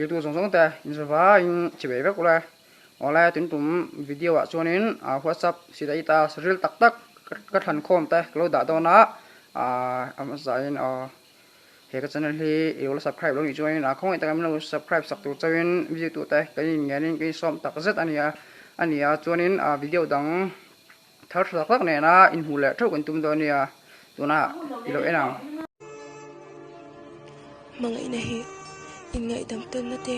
tiêu tu song song ta in sova in chibe be kula ola tin tum video a chuanin whatsapp sida ita reel tak tak ka than khom ta klo da do na am zain he ka channel hi e subscribe lo ni chuanin khong ita kam lo subscribe sak tu chawin video tu ta kai ngenin kai som tak zet ania chuanin video dang thar thak tak ne na in hule thau kan tum do nia tuna ilo enang mangai na hi in ngai dam ton na te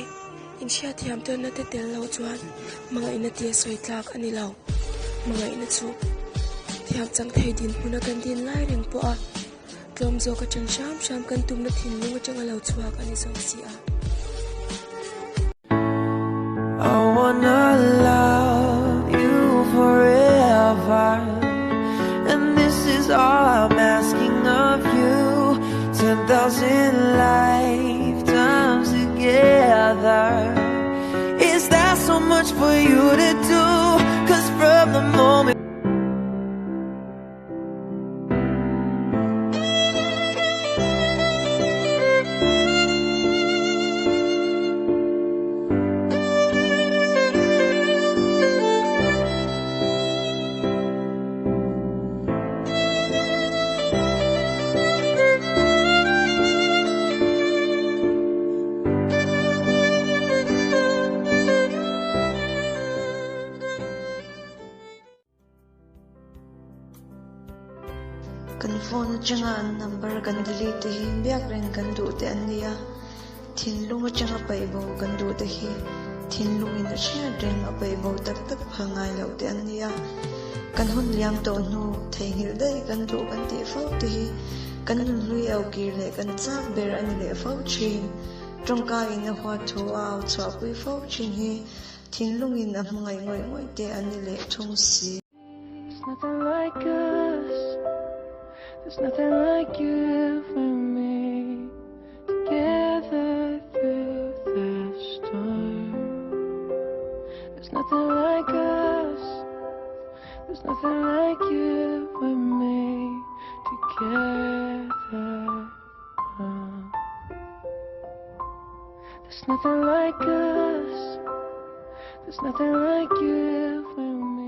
in sha thiam ton na te tel lo chuan mangai na tia soi tlak ani lo mangai na chu thiam chang thei din huna kan din lai reng po a tlom zo ka chang sham kan tum na thin lu chang lo chuak ani so si a I wanna love you forever, and this is all I'm asking of you. 10,000 lifetimes together. Is that so much for you to do? 'Cause from the moment kan phone changa number kan delete hi biak ren kan du te ania thinlung changa paibo kan du te hi thinlung in share ren a paibo tak tak phangai lo te ania kan hun liam to nu theihil dai kan du kan ti fau te hi kan lui au ki le kan chak ber ani le fau chin tongka in a hwa thu au chwa pui fau chin hi thinlung in a mangai ngoi te ani le thong si. nothing like us. There's nothing like you and me, together through the storm. There's nothing like us. There's nothing like you and me, together. There's nothing like us. There's nothing like you and me.